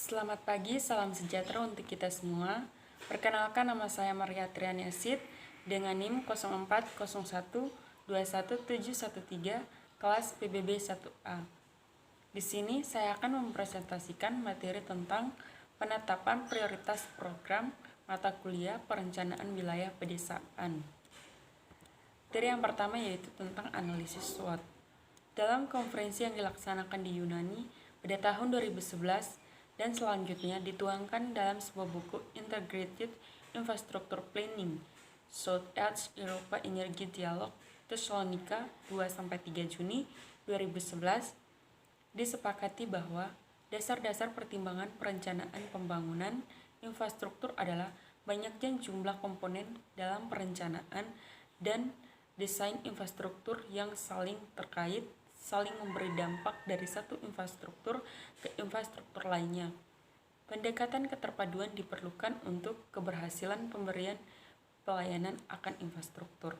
Selamat pagi, salam sejahtera untuk kita semua. Perkenalkan, nama saya Maria Triani Asid dengan NIM 0401217113 kelas PBB 1A. Di sini saya akan mempresentasikan materi tentang penetapan prioritas program mata kuliah perencanaan wilayah pedesaan. Materi yang pertama yaitu tentang analisis SWOT. Dalam konferensi yang dilaksanakan di Yunani pada tahun 2011 dan selanjutnya dituangkan dalam sebuah buku Integrated Infrastructure Planning, South-East Europa Energy Dialogue, Thessalonika 2-3 Juni 2011, disepakati bahwa dasar-dasar pertimbangan perencanaan pembangunan infrastruktur adalah banyaknya jumlah komponen dalam perencanaan dan desain infrastruktur yang saling terkait, saling memberi dampak dari satu infrastruktur ke infrastruktur lainnya. Pendekatan keterpaduan diperlukan untuk keberhasilan pemberian pelayanan akan infrastruktur.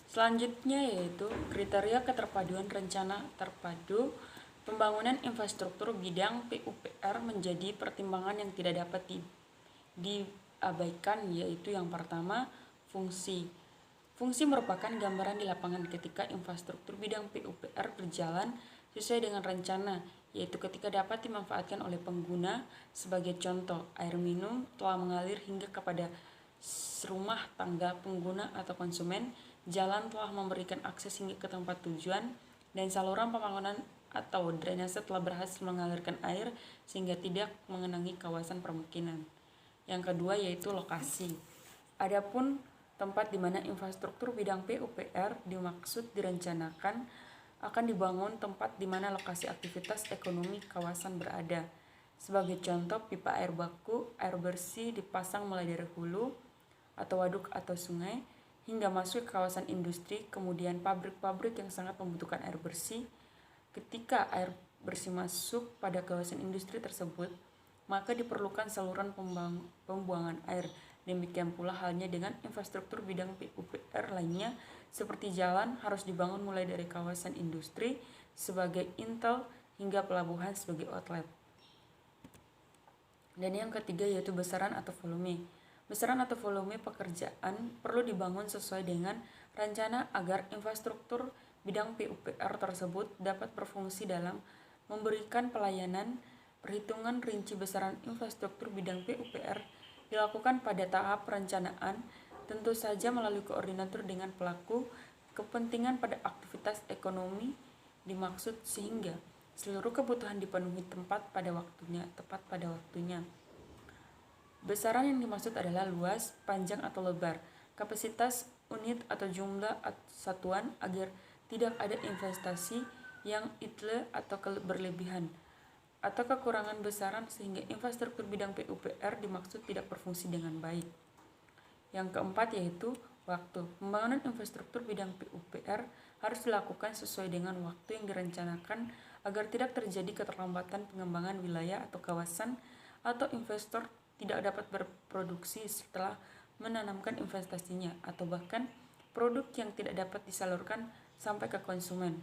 Selanjutnya yaitu kriteria keterpaduan rencana terpadu pembangunan infrastruktur bidang PUPR menjadi pertimbangan yang tidak dapat diabaikan, yaitu yang pertama, fungsi. Fungsi merupakan gambaran di lapangan ketika infrastruktur bidang PUPR berjalan sesuai dengan rencana, yaitu ketika dapat dimanfaatkan oleh pengguna. Sebagai contoh, air minum telah mengalir hingga kepada rumah tangga pengguna atau konsumen, jalan telah memberikan akses hingga ke tempat tujuan, dan saluran pembangunan atau drainase telah berhasil mengalirkan air sehingga tidak mengenangi kawasan permukiman. Yang kedua yaitu lokasi. Adapun tempat di mana infrastruktur bidang PUPR dimaksud direncanakan akan dibangun tempat di mana lokasi aktivitas ekonomi kawasan berada. Sebagai contoh, pipa air baku, air bersih dipasang mulai dari hulu atau waduk atau sungai hingga masuk ke kawasan industri, kemudian pabrik-pabrik yang sangat membutuhkan air bersih. Ketika air bersih masuk pada kawasan industri tersebut, maka diperlukan saluran pembuangan air. Demikian pula halnya dengan infrastruktur bidang PUPR lainnya, seperti jalan harus dibangun mulai dari kawasan industri sebagai intel hingga pelabuhan sebagai outlet. Dan yang ketiga yaitu besaran atau volume. Besaran atau volume pekerjaan perlu dibangun sesuai dengan rencana agar infrastruktur bidang PUPR tersebut dapat berfungsi dalam memberikan pelayanan. Perhitungan rinci besaran infrastruktur bidang PUPR dilakukan pada tahap perencanaan, tentu saja melalui koordinator dengan pelaku kepentingan pada aktivitas ekonomi dimaksud sehingga seluruh kebutuhan dipenuhi tepat pada waktunya. Besaran yang dimaksud adalah luas, panjang atau lebar, kapasitas unit atau jumlah satuan agar tidak ada investasi yang idle atau berlebihan atau kekurangan besaran sehingga infrastruktur bidang PUPR dimaksud tidak berfungsi dengan baik. Yang keempat yaitu waktu. Pembangunan infrastruktur bidang PUPR harus dilakukan sesuai dengan waktu yang direncanakan agar tidak terjadi keterlambatan pengembangan wilayah atau kawasan atau investor tidak dapat berproduksi setelah menanamkan investasinya, atau bahkan produk yang tidak dapat disalurkan sampai ke konsumen.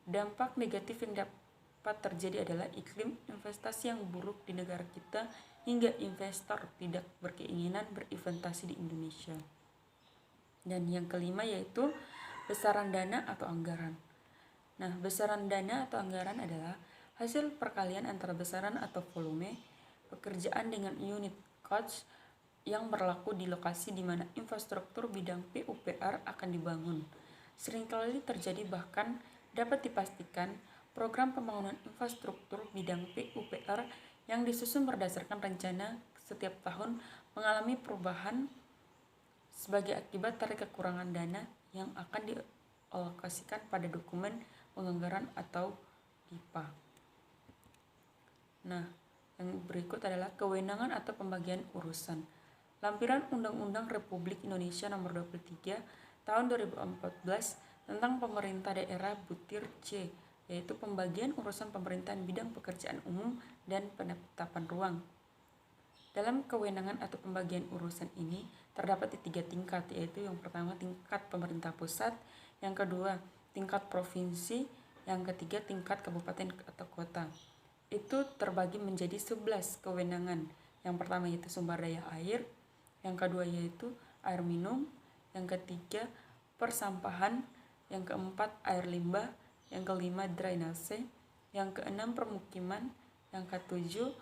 Dampak negatif yang dapat terjadi adalah iklim investasi yang buruk di negara kita hingga investor tidak berkeinginan berinvestasi di Indonesia. Dan yang kelima yaitu besaran dana atau anggaran. Nah, besaran dana atau anggaran adalah hasil perkalian antara besaran atau volume pekerjaan dengan unit cost yang berlaku di lokasi di mana infrastruktur bidang PUPR akan dibangun. Seringkali terjadi, bahkan dapat dipastikan, program pembangunan infrastruktur bidang PUPR yang disusun berdasarkan rencana setiap tahun mengalami perubahan sebagai akibat dari kekurangan dana yang akan dialokasikan pada dokumen penganggaran atau DIPA. Nah, yang berikut adalah kewenangan atau pembagian urusan. Lampiran Undang-Undang Republik Indonesia Nomor 23 Tahun 2014 tentang Pemerintah Daerah Butir C, yaitu pembagian urusan pemerintahan bidang pekerjaan umum dan penetapan ruang. Dalam kewenangan atau pembagian urusan ini terdapat di 3 tingkat, yaitu yang pertama tingkat pemerintah pusat, yang kedua tingkat provinsi, yang ketiga tingkat kabupaten atau kota. itu terbagi menjadi 11 kewenangan. Yang pertama yaitu sumber daya air, yang kedua yaitu air minum, yang ketiga persampahan, yang keempat air limbah, yang kelima drainase, yang keenam permukiman, yang ketujuh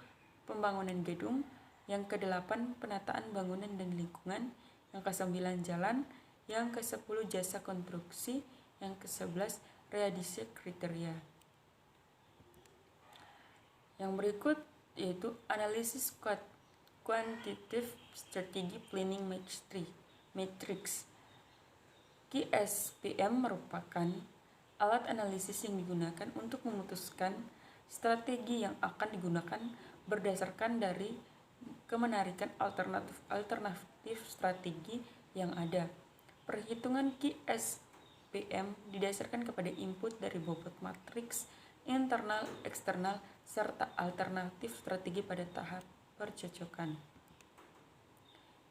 pembangunan gedung, yang kedelapan penataan bangunan dan lingkungan, yang kesembilan jalan, yang kesepuluh jasa konstruksi, yang kesebelas realisasi kriteria. Yang berikut yaitu analisis quantitative strategy planning matrix. QSPM merupakan alat analisis yang digunakan untuk memutuskan strategi yang akan digunakan berdasarkan dari kemenarikan alternatif strategi yang ada. Perhitungan QSPM didasarkan kepada input dari bobot matriks internal, eksternal, serta alternatif strategi pada tahap percocokan.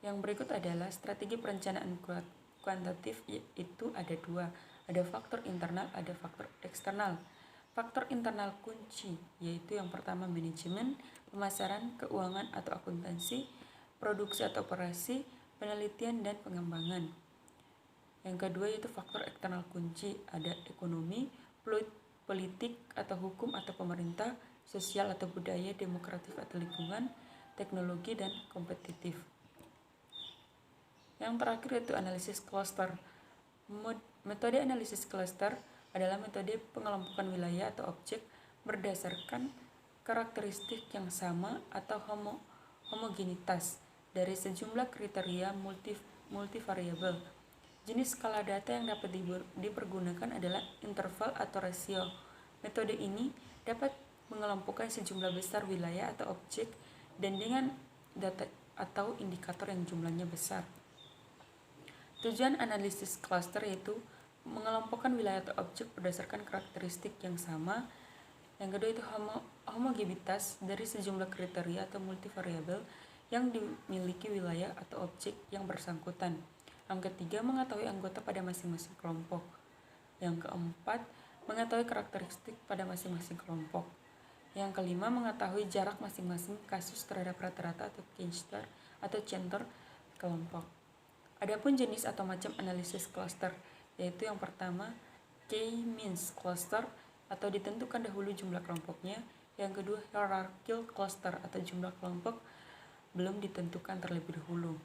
Yang berikut adalah strategi perencanaan kuantitatif, yaitu ada dua, ada faktor internal, ada faktor eksternal. Faktor internal kunci, yaitu yang pertama manajemen, pemasaran, keuangan atau akuntansi, produksi atau operasi, penelitian dan pengembangan. Yang kedua yaitu faktor eksternal kunci, ada ekonomi, politik atau hukum atau pemerintah, sosial atau budaya, demokratif atau lingkungan, teknologi dan kompetitif. Yang terakhir yaitu analisis cluster. Metode analisis cluster adalah metode pengelompokan wilayah atau objek berdasarkan karakteristik yang sama atau homogenitas dari sejumlah kriteria multivariabel. Jenis skala data yang dapat dipergunakan adalah interval atau rasio. Metode ini dapat mengelompokkan sejumlah besar wilayah atau objek dan dengan data atau indikator yang jumlahnya besar. Tujuan analisis cluster yaitu mengelompokkan wilayah atau objek berdasarkan karakteristik yang sama. Yang kedua itu homogenitas dari sejumlah kriteria atau multivariabel yang dimiliki wilayah atau objek yang bersangkutan. Yang ketiga, mengetahui anggota pada masing-masing kelompok. Yang keempat, mengetahui karakteristik pada masing-masing kelompok. Yang kelima, mengetahui jarak masing-masing kasus terhadap rata-rata atau center kelompok. Adapun jenis atau macam analisis cluster, yaitu yang pertama, K-means cluster atau ditentukan dahulu jumlah kelompoknya. Yang kedua, hierarchical cluster atau jumlah kelompok belum ditentukan terlebih dahulu.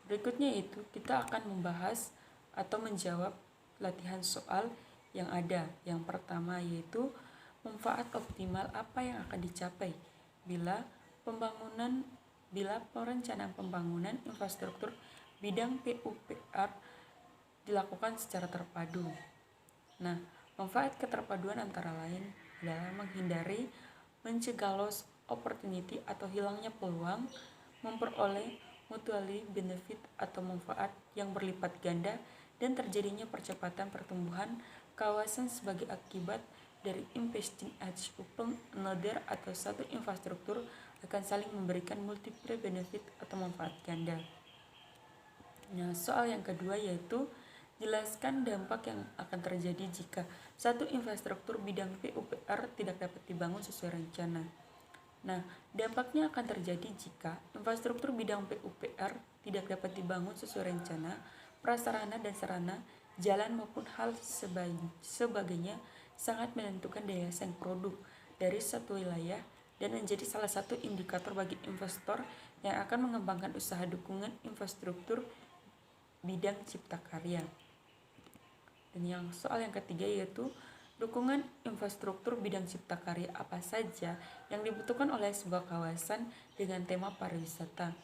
Berikutnya itu kita akan membahas atau menjawab latihan soal yang ada. Yang pertama yaitu manfaat optimal apa yang akan dicapai bila perencanaan pembangunan infrastruktur bidang PUPR dilakukan secara terpadu. Nah, manfaat keterpaduan antara lain adalah menghindari mencegah loss opportunity atau hilangnya peluang, memperoleh mutually benefit atau manfaat yang berlipat ganda, dan terjadinya percepatan pertumbuhan kawasan sebagai akibat dari investing at upon another atau satu infrastruktur akan saling memberikan multiple benefit atau manfaat ganda. Nah, soal yang kedua yaitu jelaskan dampak yang akan terjadi jika satu infrastruktur bidang PUPR tidak dapat dibangun sesuai rencana. Nah, dampaknya akan terjadi jika infrastruktur bidang PUPR tidak dapat dibangun sesuai rencana, prasarana dan sarana, jalan maupun hal sebagainya sangat menentukan daya saing produk dari satu wilayah dan menjadi salah satu indikator bagi investor yang akan mengembangkan usaha dukungan infrastruktur bidang cipta karya. Dan soal yang ketiga yaitu dukungan infrastruktur bidang cipta karya apa saja yang dibutuhkan oleh sebuah kawasan dengan tema pariwisata.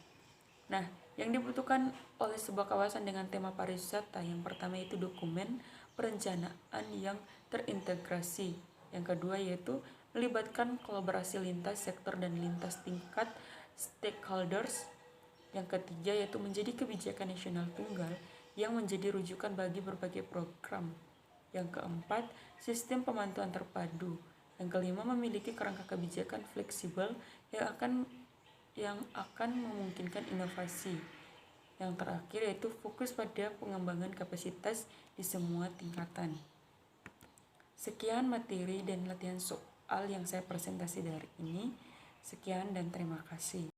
Nah, yang dibutuhkan oleh sebuah kawasan dengan tema pariwisata yang pertama yaitu dokumen perencanaan yang terintegrasi. Yang kedua yaitu melibatkan kolaborasi lintas sektor dan lintas tingkat stakeholders. Yang ketiga yaitu menjadi kebijakan nasional tunggal yang menjadi rujukan bagi berbagai program. Yang keempat, sistem pemantauan terpadu. Yang kelima, memiliki kerangka kebijakan fleksibel yang akan memungkinkan inovasi. Yang terakhir yaitu fokus pada pengembangan kapasitas di semua tingkatan. Sekian materi dan latihan soal yang saya presentasi dari ini. Sekian dan terima kasih.